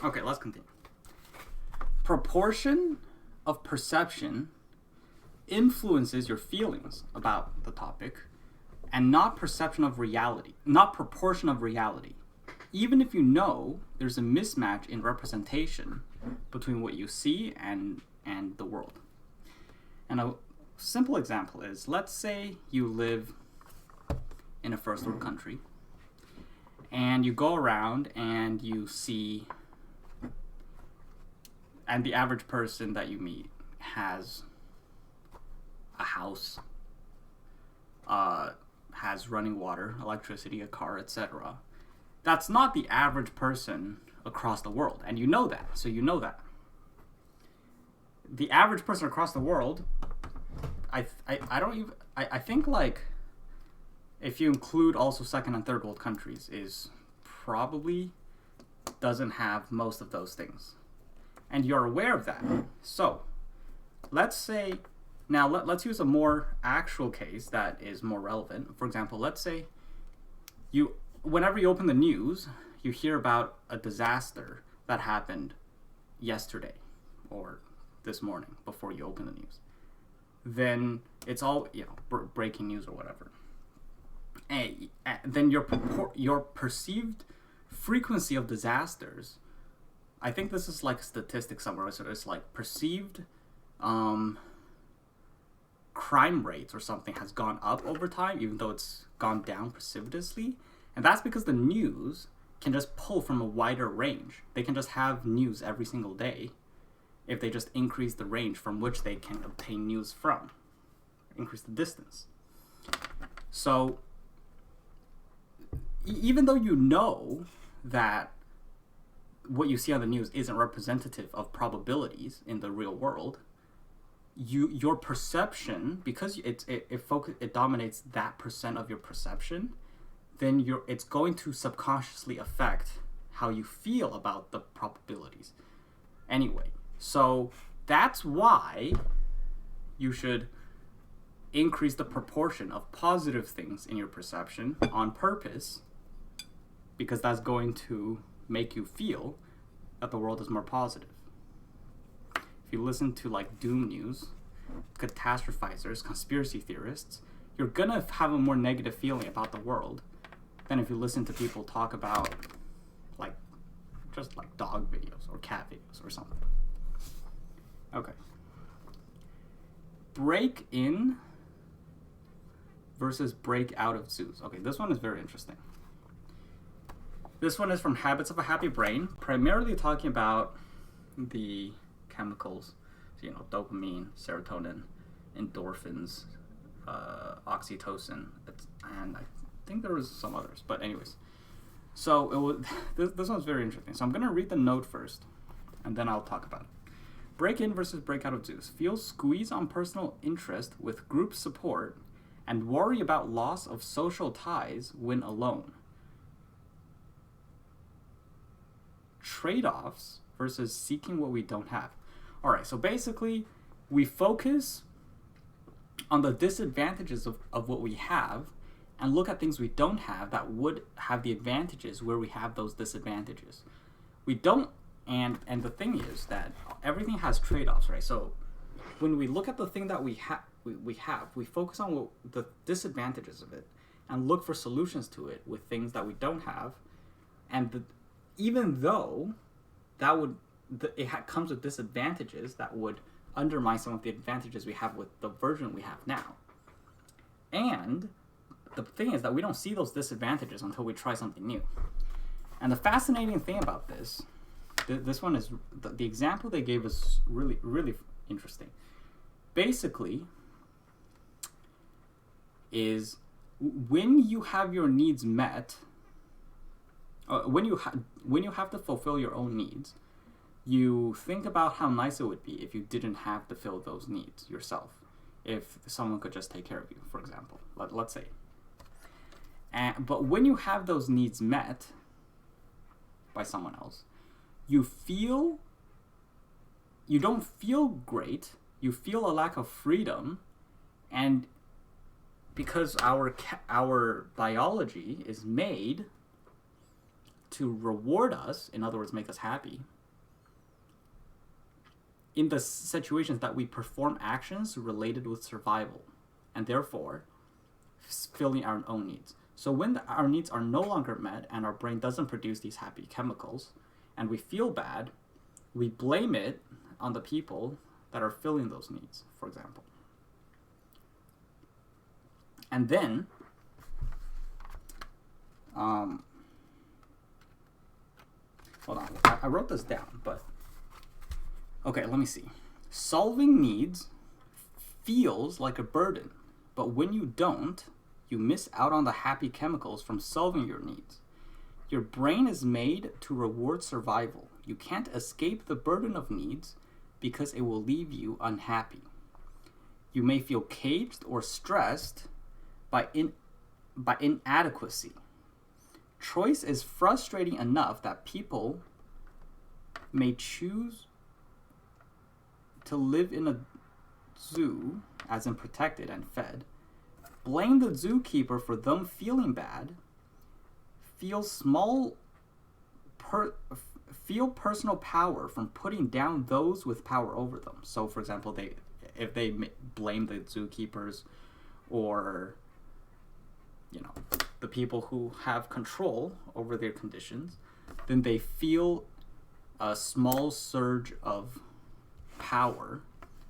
Okay, let's continue. Proportion of perception influences your feelings about the topic, and not perception of reality, not proportion of reality. Even if you know there's a mismatch in representation between what you see and the world. And a simple example is, let's say you live in a first world country, and you go around and you see, and the average person that you meet has a house, has running water, electricity, a car, etc. That's not the average person across the world, and you know that. So you know that the average person across the world, I think, like, if you include also second and third world countries, is probably doesn't have most of those things, and you're aware of that. So let's say, now let's use a more actual case that is more relevant. For example, let's say whenever you open the news, you hear about a disaster that happened yesterday or this morning before you open the news. Then it's all, breaking news or whatever. And then your perceived frequency of disasters, I think this is like a statistic somewhere, so it's like perceived crime rates or something has gone up over time, even though it's gone down precipitously. And that's because the news can just pull from a wider range. They can just have news every single day if they just increase the range from which they can obtain news from, increase the distance. So even though you know that what you see on the news isn't representative of probabilities in the real world, your perception, because it dominates that percent of your perception, then it's going to subconsciously affect how you feel about the probabilities. Anyway, so that's why you should increase the proportion of positive things in your perception on purpose, because that's going to make you feel that the world is more positive. If you listen to like doom news, catastrophizers, conspiracy theorists, you're gonna have a more negative feeling about the world than if you listen to people talk about just dog videos or cat videos or something. Okay. Break in versus break out of zoos. Okay, this one is very interesting. This one is from Habits of a Happy Brain, primarily talking about the chemicals, dopamine, serotonin, endorphins, oxytocin, and I think there was some others, but anyways. So this one's very interesting. So I'm going to read the note first, and then I'll talk about it. Break in versus break out of zoos. Feel squeeze on personal interest with group support and worry about loss of social ties when alone. Trade-offs versus seeking what we don't have. All right, so basically we focus on the disadvantages of what we have and look at things we don't have that would have the advantages where we have those disadvantages. We don't, and the thing is that everything has trade-offs, right? So when we look at the thing that we focus on the disadvantages of it and look for solutions to it with things that we don't have, and even though it comes with disadvantages that would undermine some of the advantages we have with the version we have now. And the thing is that we don't see those disadvantages until we try something new. And the fascinating thing about this one is the example they gave is really, really interesting. Basically, is when you have your needs met, when you have to fulfill your own needs, you think about how nice it would be if you didn't have to fill those needs yourself. If someone could just take care of you, for example, let's say. But when you have those needs met by someone else, you don't feel great. You feel a lack of freedom, and because our biology is made to reward us, in other words, make us happy, in the situations that we perform actions related with survival, and therefore filling our own needs. So when our needs are no longer met and our brain doesn't produce these happy chemicals, and we feel bad, we blame it on the people that are filling those needs, for example. And then, hold on, I wrote this down, but okay, let me see. Solving needs feels like a burden, but when you don't, you miss out on the happy chemicals from solving your needs. Your brain is made to reward survival. You can't escape the burden of needs because it will leave you unhappy. You may feel caged or stressed by inadequacy. Choice is frustrating enough that people may choose to live in a zoo, as in protected and fed, blame the zookeeper for them feeling bad, feel personal power from putting down those with power over them. So, for example, if they blame the zookeepers or the people who have control over their conditions, then they feel a small surge of power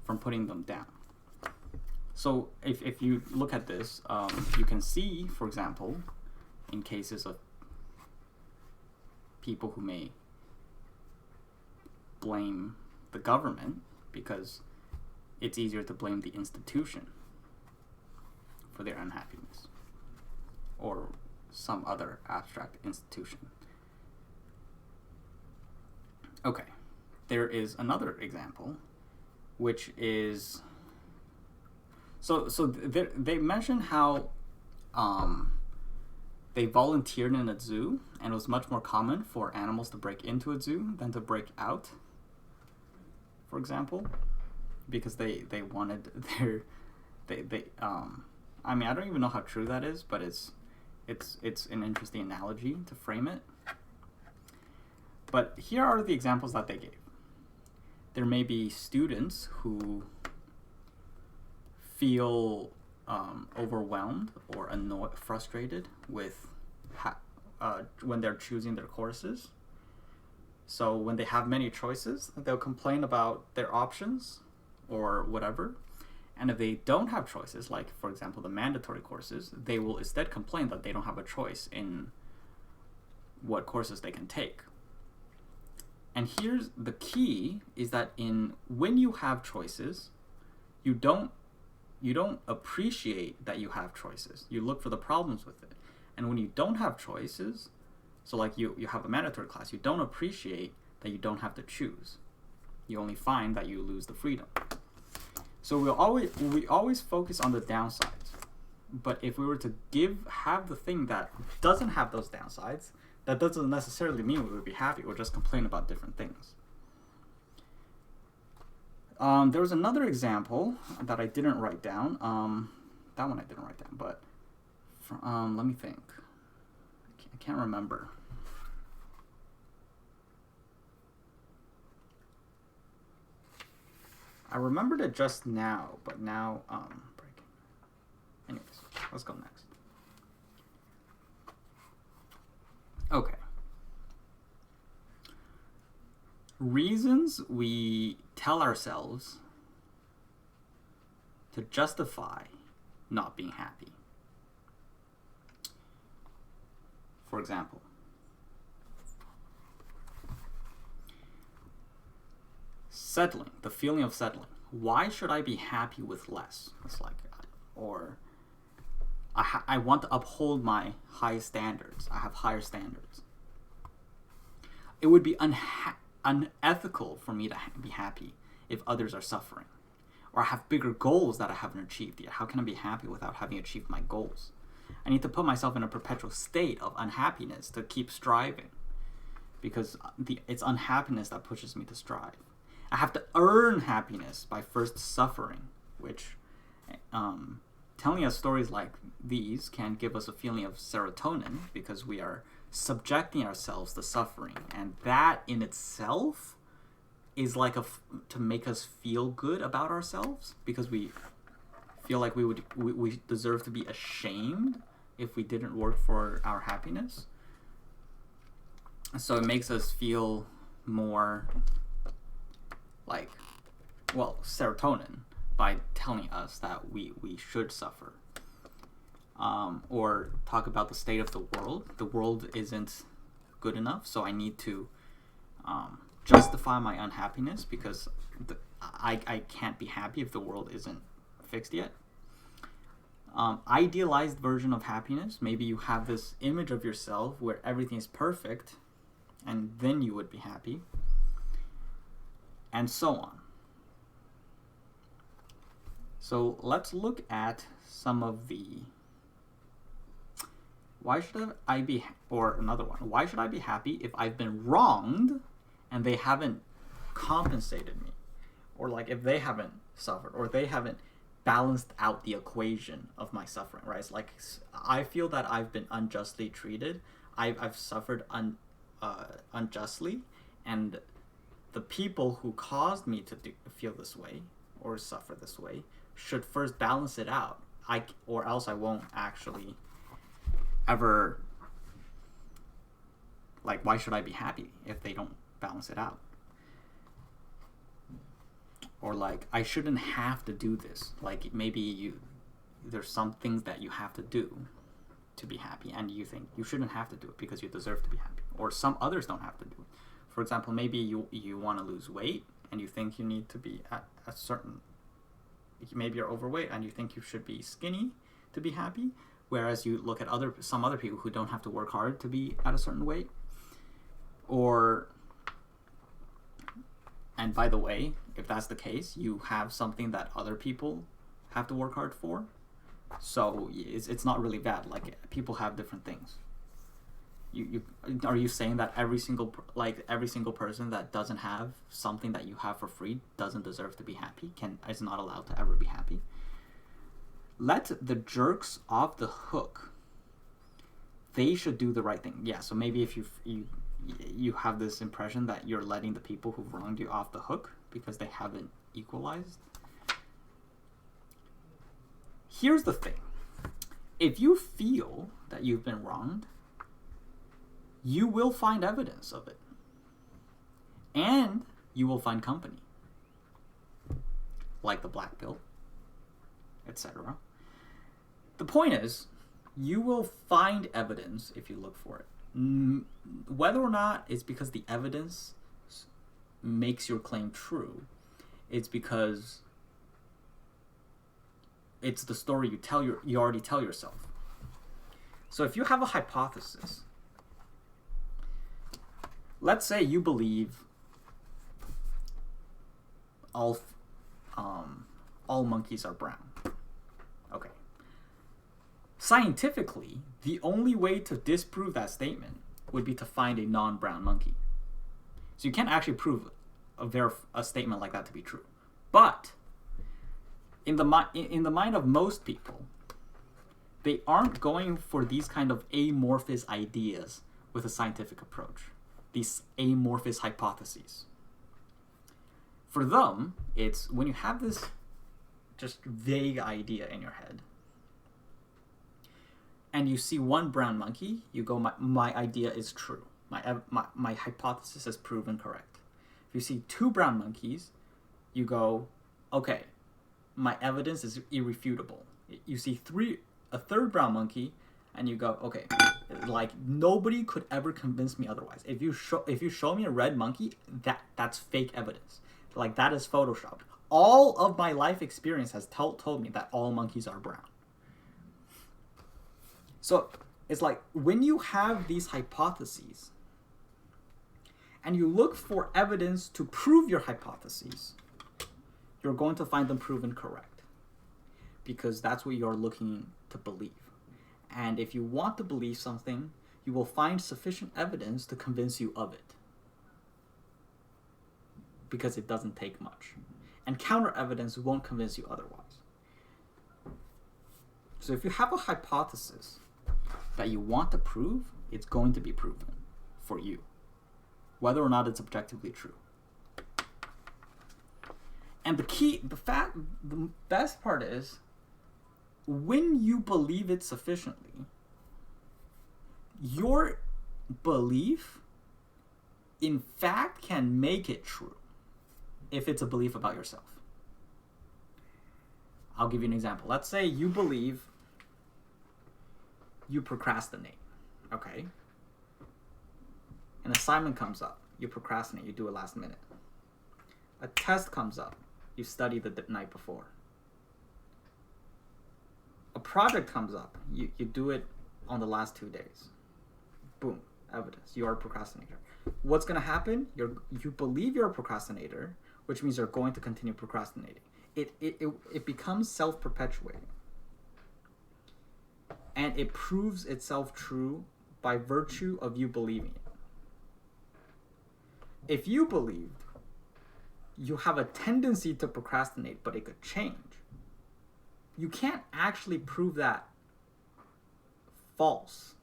from putting them down. So if you look at this, you can see, for example, in cases of people who may blame the government because it's easier to blame the institution for their unhappiness or some other abstract institution. Okay, there is another example, which is they mentioned how they volunteered in a zoo, and it was much more common for animals to break into a zoo than to break out, for example, because they wanted their I mean, I don't even know how true that is, but it's an interesting analogy to frame it. But here are the examples that they gave. There may be students who feel overwhelmed or annoyed, frustrated with when they're choosing their courses. So when they have many choices, they'll complain about their options or whatever. And if they don't have choices, like, for example, the mandatory courses, they will instead complain that they don't have a choice in what courses they can take. And here's the key, is that when you have choices, you don't appreciate that you have choices. You look for the problems with it. And when you don't have choices, so like you have a mandatory class, you don't appreciate that you don't have to choose. You only find that you lose the freedom. So we always focus on the downsides. But if we were to have the thing that doesn't have those downsides, that doesn't necessarily mean we would be happy. We'll just complain about different things. There was another example that I didn't write down. That one I didn't write down, but let me think. I can't remember. I remembered it just now, but now breaking. Anyways, let's go next. Okay. Reasons we tell ourselves to justify not being happy. For example, settling, the feeling of settling. Why should I be happy with less? It's like, or I want to uphold my high standards. I have higher standards. It would be unethical for me to be happy if others are suffering. Or I have bigger goals that I haven't achieved yet. How can I be happy without having achieved my goals? I need to put myself in a perpetual state of unhappiness to keep striving, because it's unhappiness that pushes me to strive. I have to earn happiness by first suffering, which telling us stories like these can give us a feeling of serotonin, because we are subjecting ourselves to suffering, and that in itself is like to make us feel good about ourselves, because we feel like we deserve to be ashamed if we didn't work for our happiness. So it makes us feel more like, well, serotonin, by telling us that we should suffer. Or talk about the state of the world. The world isn't good enough, so I need to justify my unhappiness, because I can't be happy if the world isn't fixed yet. Idealized version of happiness. Maybe you have this image of yourself where everything is perfect, and then you would be happy, and so on. So let's look at some of the why should I be happy if I've been wronged and they haven't compensated me, or like if they haven't suffered, or they haven't balanced out the equation of my suffering, right? It's like I feel that I've been unjustly treated. I've suffered unjustly, and the people who caused me to feel this way or suffer this way should first balance it out. Or else I won't actually ever, like, why should I be happy if they don't balance it out? Or like, I shouldn't have to do this. Like, maybe there's some things that you have to do to be happy, and you think you shouldn't have to do it because you deserve to be happy, or some others don't have to do it. For example, maybe you want to lose weight and you think you need to be at a certain, maybe you're overweight and you think you should be skinny to be happy, whereas you look at some other people who don't have to work hard to be at a certain weight. And by the way, if that's the case, you have something that other people have to work hard for, so it's not really bad. Like, people have different things. Are you saying that every single person that doesn't have something that you have for free doesn't deserve to be happy, is not allowed to ever be happy? Let the jerks off the hook. They should do the right thing. Yeah, so maybe if you have this impression that you're letting the people who've wronged you off the hook because they haven't equalized. Here's the thing. If you feel that you've been wronged, you will find evidence of it. And you will find company. Like the black pill, etc. The point is, you will find evidence if you look for it. Whether or not it's because the evidence makes your claim true, it's because it's the story you already tell yourself. So if you have a hypothesis, let's say you believe all monkeys are brown. Okay. Scientifically, the only way to disprove that statement would be to find a non-brown monkey. So you can't actually prove a statement like that to be true. But in the mind of most people, they aren't going for these kind of amorphous ideas with a scientific approach. These amorphous hypotheses. For them, it's when you have this just vague idea in your head, and you see one brown monkey, you go, my idea is true. My hypothesis is proven correct. If you see two brown monkeys, you go, okay, my evidence is irrefutable. You see a third brown monkey, and you go, okay, like, nobody could ever convince me otherwise. If you show me a red monkey, that's fake evidence. Like, that is photoshopped. All of my life experience has told me that all monkeys are brown. So it's like, when you have these hypotheses and you look for evidence to prove your hypotheses, you're going to find them proven correct, because that's what you're looking to believe. And if you want to believe something, you will find sufficient evidence to convince you of it, because it doesn't take much. And counter evidence won't convince you otherwise. So if you have a hypothesis that you want to prove, It's going to be proven for you, whether or not it's objectively true. And the best part is, when you believe it sufficiently, your belief, in fact, can make it true if it's a belief about yourself. I'll give you an example. Let's say you believe you procrastinate, okay? An assignment comes up, you procrastinate, you do it last minute. A test comes up, you study the night before. A project comes up, you do it on the last 2 days. Boom, evidence, you are a procrastinator. What's going to happen? You believe you're a procrastinator, which means you're going to continue procrastinating. It becomes self-perpetuating. And it proves itself true by virtue of you believing it. If you believed you have a tendency to procrastinate, but it could change, you can't actually prove that false.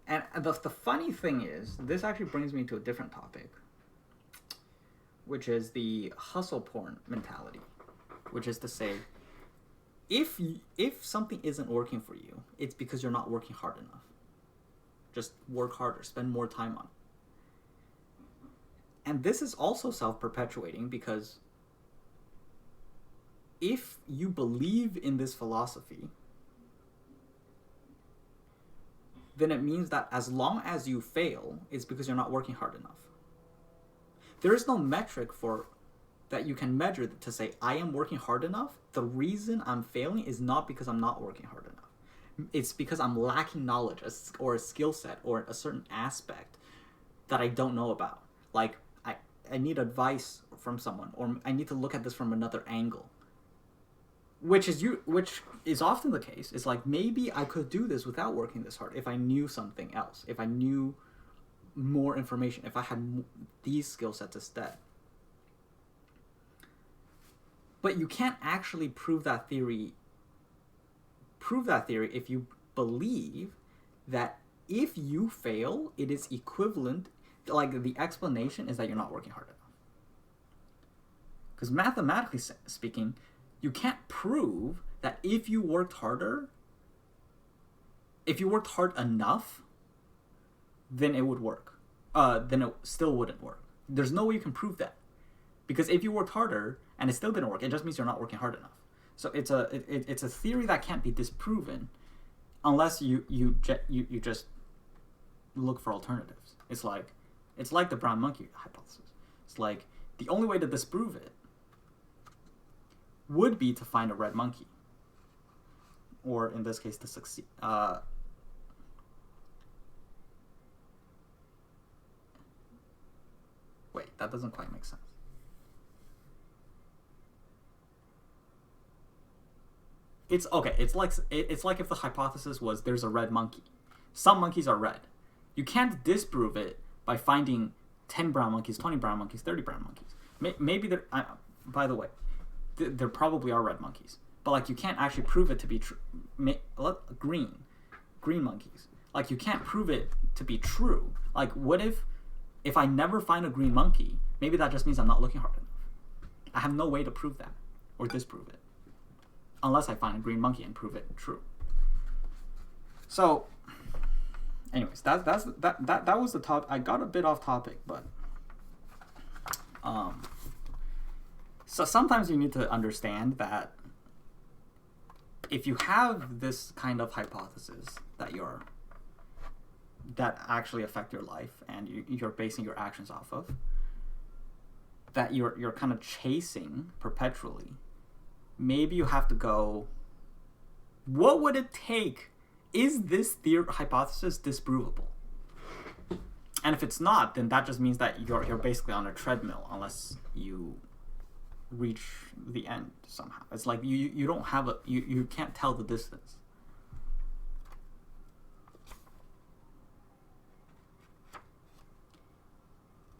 And the funny thing is, this actually brings me to a different topic, which is the hustle porn mentality, which is to say, if something isn't working for you, it's because you're not working hard enough. Just work harder, spend more time on it. And this is also self-perpetuating, because if you believe in this philosophy, then it means that as long as you fail, it's because you're not working hard enough. There is no metric for that you can measure to say, I am working hard enough. The reason I'm failing is not because I'm not working hard enough. It's because I'm lacking knowledge or a skill set or a certain aspect that I don't know about. Like, I need advice from someone, or I need to look at this from another angle. Which is often the case. It's like, maybe I could do this without working this hard if I knew something else, if I knew more information, if I had these skill sets instead. But you can't actually prove that theory if you believe that if you fail, it is equivalent, like the explanation is that you're not working hard enough. Because mathematically speaking, you can't prove that if you worked hard enough, then it would work. Then it still wouldn't work. There's no way you can prove that. Because if you worked harder and it still didn't work, it just means you're not working hard enough. So it's a theory that can't be disproven unless you just look for alternatives. It's like the brown monkey hypothesis. It's like the only way to disprove it would be to find a red monkey, or in this case, to succeed. Wait, that doesn't quite make sense. It's okay. It's like if the hypothesis was there's a red monkey. Some monkeys are red. You can't disprove it by finding 10 brown monkeys, 20 brown monkeys, 30 brown monkeys. Maybe there. By the way, there probably are red monkeys, but like you can't actually prove it to be true. Green monkeys. Like you can't prove it to be true. Like what if I never find a green monkey? Maybe that just means I'm not looking hard enough. I have no way to prove that or disprove it, unless I find a green monkey and prove it true. So, anyways, that was the top. I got a bit off topic, but so sometimes you need to understand that if you have this kind of hypothesis that actually affect your life and you're basing your actions off of, that you're kind of chasing perpetually, maybe you have to go, what would it take? Is this hypothesis disprovable? And if it's not, then that just means that you're basically on a treadmill unless you reach the end somehow. It's like you don't have you can't tell the distance.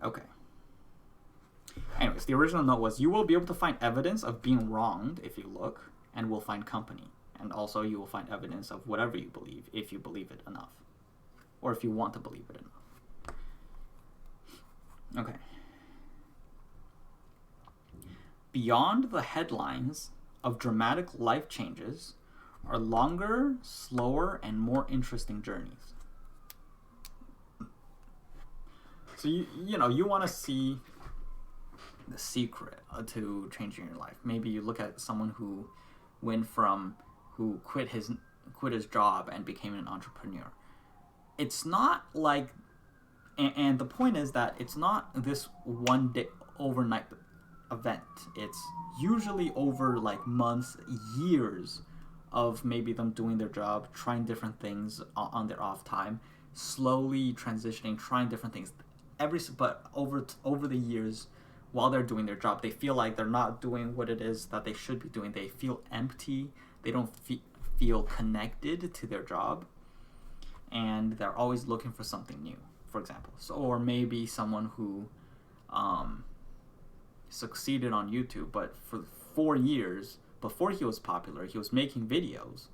Okay. Anyways, the original note was, you will be able to find evidence of being wronged if you look. and will find company. And also you will find evidence of whatever you believe if you believe it enough. Or if you want to believe it enough. Okay. Beyond the headlines of dramatic life changes are longer, slower, and more interesting journeys. So you want to see the secret to changing your life. Maybe you look at someone who quit his job and became an entrepreneur. It's not like, and the point is that it's not this one day overnight event. It's usually over like months, years of maybe them doing their job, trying different things on their off time, slowly transitioning, trying different things. But over the years, while they're doing their job, they feel like they're not doing what it is that they should be doing. They feel empty. They don't feel connected to their job, and they're always looking for something new, for example. So, or maybe someone who succeeded on YouTube, but for 4 years before he was popular, he was making videos,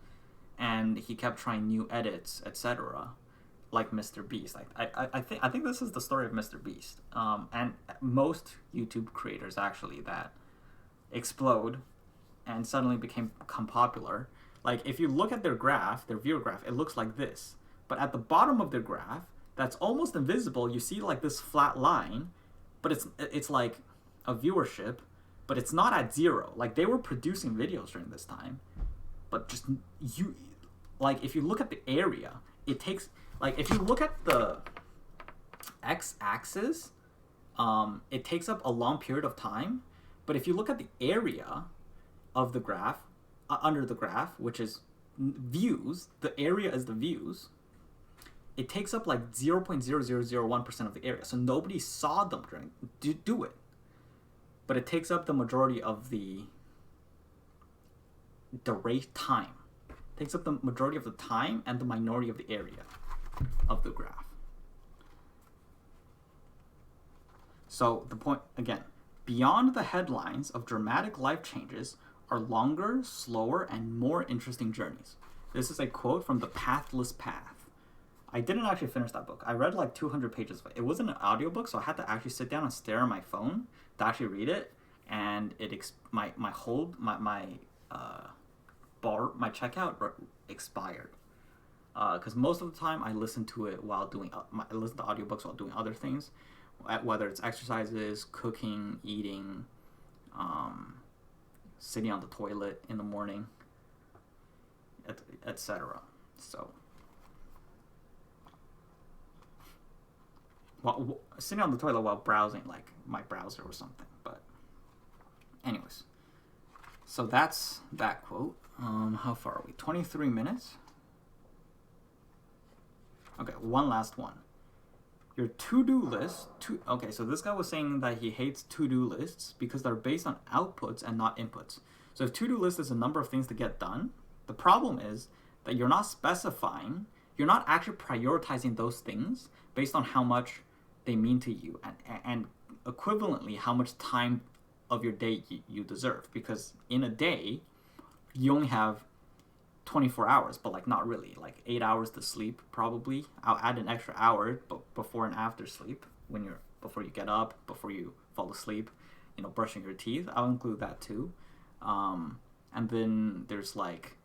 and he kept trying new edits, etc. Like Mr. Beast. I think this is the story of Mr. Beast. And most YouTube creators actually that explode and suddenly become popular. Like if you look at their graph, their viewer graph, it looks like this. But at the bottom of their graph, that's almost invisible. You see like this flat line, but it's like a viewership, but it's not at zero. Like they were producing videos during this time, but just if you look at the area, it takes. Like, if you look at the x-axis, it takes up a long period of time. But if you look at the area of the graph, under the graph, which is views, the area is the views, it takes up like 0.0001% of the area. So nobody saw them do it. But it takes up the majority of the rate time. It takes up the majority of the time and the minority of the area of the graph. So the point, again, beyond the headlines of dramatic life changes are longer, slower, and more interesting journeys. This is a quote from The Pathless Path. I didn't actually finish that book. I read like 200 pages of it. It wasn't an audiobook, so I had to actually sit down and stare at my phone to actually read it. And my checkout expired. Because most of the time I listen to it while doing I listen to audiobooks while doing other things, whether it's exercises, cooking, eating, sitting on the toilet in the morning, etc. So, sitting on the toilet while browsing, like my browser or something. But, anyways, so that's that quote. How far are we? 23 minutes. Okay, one last one. Your to-do list. Okay, so this guy was saying that he hates to-do lists because they're based on outputs and not inputs. So if to-do list is a number of things to get done, the problem is that you're not specifying, you're not actually prioritizing those things based on how much they mean to you and equivalently how much time of your day you deserve. Because in a day, you only have 24 hours, but like not really, like 8 hours to sleep probably. I'll add an extra hour before and after sleep, before you get up, before you fall asleep, brushing your teeth. I'll include that too. And then there's like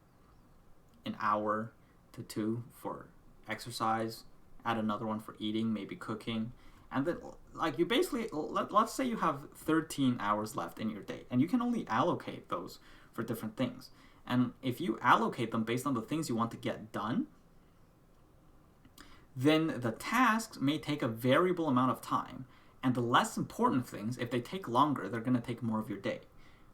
an hour to 2 for exercise, add another one for eating, maybe cooking. And then like you basically, let's say you have 13 hours left in your day and you can only allocate those for different things. And if you allocate them based on the things you want to get done, then the tasks may take a variable amount of time. And the less important things, if they take longer, they're going to take more of your day.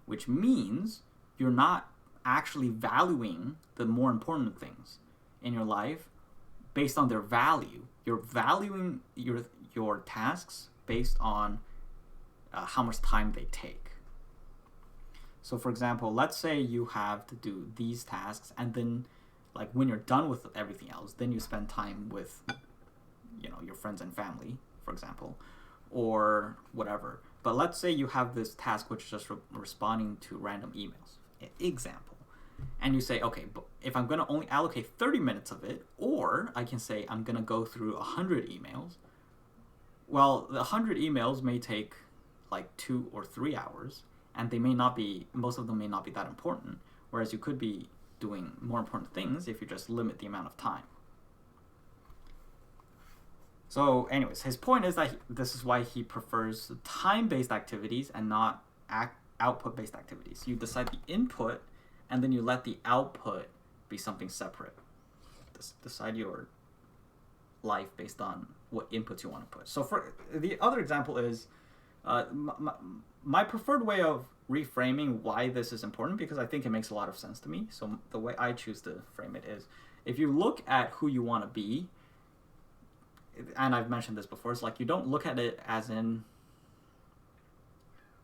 Which means you're not actually valuing the more important things in your life based on their value. You're valuing your tasks based on how much time they take. So for example, let's say you have to do these tasks and then like when you're done with everything else, then you spend time with your friends and family, for example, or whatever. But let's say you have this task which is just responding to random emails. Example. and you say, okay, but if I'm going to only allocate 30 minutes of it, or I can say I'm going to go through 100 emails, well, the 100 emails may take like 2 or 3 hours, and they may not be, most of them may not be that important, whereas you could be doing more important things if you just limit the amount of time. So anyways, his point is that this is why he prefers time-based activities and not output-based activities. You decide the input, and then you let the output be something separate. Decide your life based on what inputs you want to put. So for the other example is, my preferred way of reframing why this is important, because I think it makes a lot of sense to me. So the way I choose to frame it is, if you look at who you want to be, and I've mentioned this before, it's like you don't look at it as in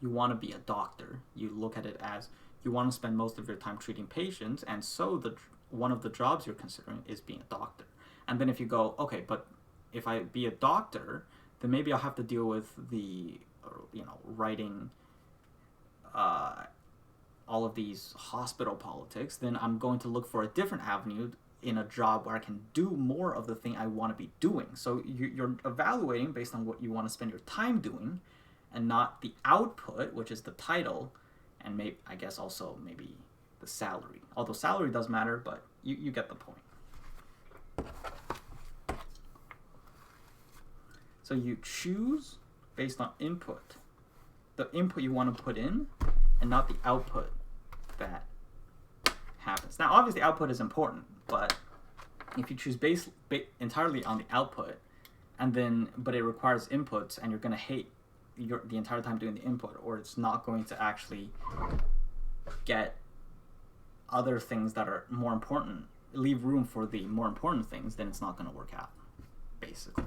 you want to be a doctor. You look at it as you want to spend most of your time treating patients, and so one of the jobs you're considering is being a doctor. And then if you go, okay, but if I be a doctor, then maybe I'll have to deal with the, writing all of these hospital politics, then I'm going to look for a different avenue in a job where I can do more of the thing I want to be doing. So you're evaluating based on what you want to spend your time doing, and not the output, which is the title, and maybe the salary. Although salary does matter, but you get the point. So you choose based on input, the input you want to put in, and not the output that happens. Now, obviously, output is important, but if you choose entirely on the output, but it requires inputs, and you're going to hate the entire time doing the input, or it's not going to actually get other things that are more important, leave room for the more important things, then it's not going to work out, basically.